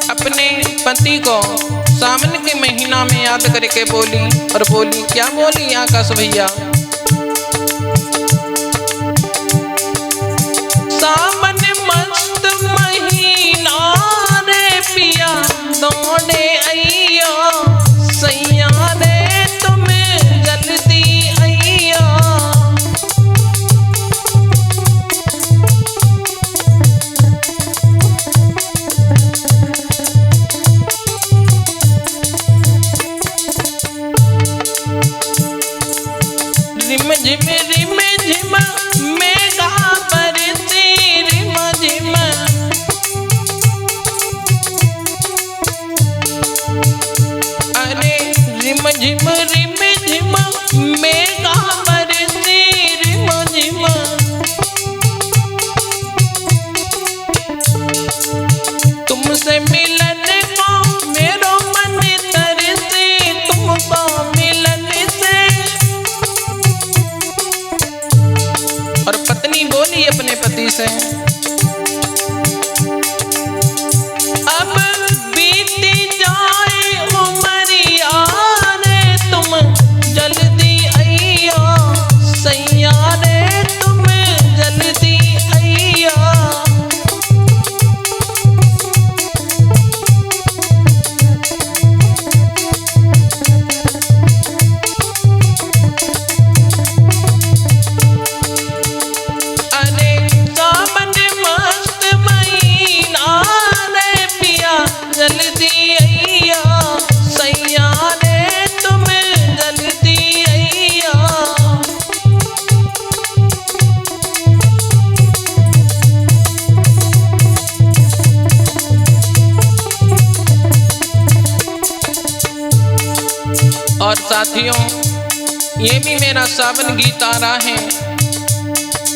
अपने पति को सावन के महीना में याद करके बोली, और बोली क्या बोली आकाश भैया? सावन मस्त महीना रे पिया दौड़े अइया, सैया रे तुम जल्दी अइया। रिम झिम मेघा बरसी, रिम झिम अरे रिम झिम मेघा बरसी, रिम झिम तुमसे मिलन को मेरो मन तरसे, तुमको मिलन से। और पत्नी बोली अपने पति से, अब बीती जाए उमरिया रे तुम जल्दी अइया, सैया रे तुम जल्दी अइया। जल्दी अइया, सैया रे तुम जल्दी अइया। और साथियों, ये भी मेरा सावन गीत आ रहा है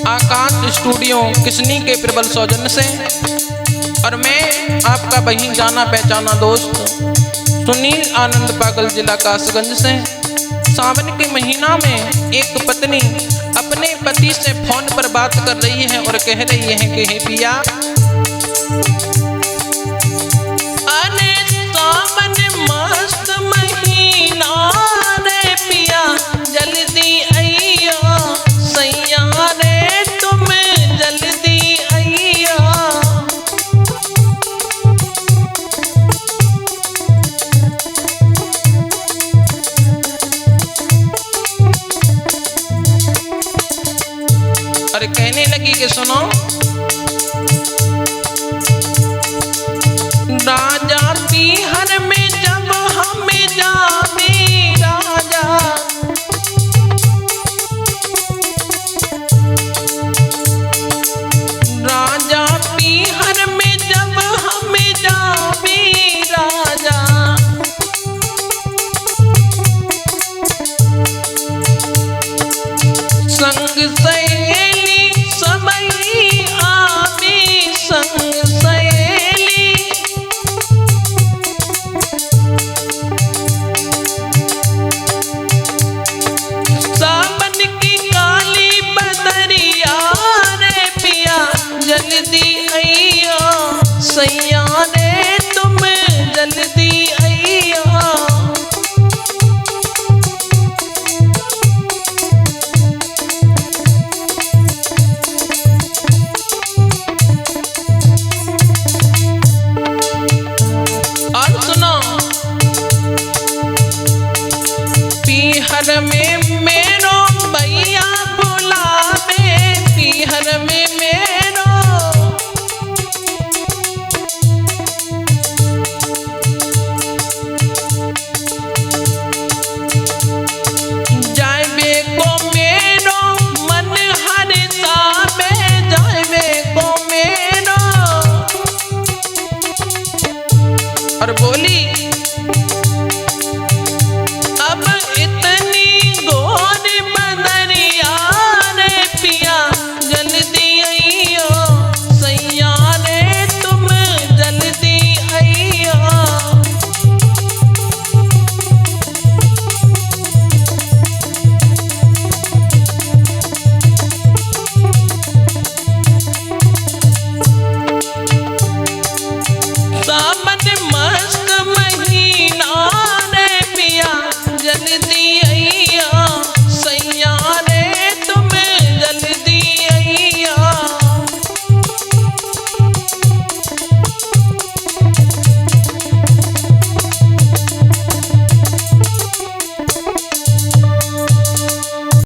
आकाश स्टूडियो किसनी के प्रबल सौजन्य से, और मैं आपका वही जाना पहचाना दोस्त सुनील आनंद पागल जिला कासगंज से। सावन के महीना में एक पत्नी अपने पति से फोन पर बात कर रही है और कह रही है कि हे पिया, अरे सावन मस्त महीना रे पिया जल्दी अइया, सैया रे तुम जल्दी अइया। और कहने लगी कि सुनो, राजा पीहर में जब हम जावे, राजा राजा पीहर में जब हम जावे, राजा संग सहेली सबई आवे, संग सहेली सावन की काली बदरिया रे पिया जल्दी अइया, सैया रे तुम जल्दी अइया। और सुनो, पीहर में मेरो भैया बुलावे, पीहर में मेरो जावे को मेरो मन हरसावे, जावे को मेरो। और बोली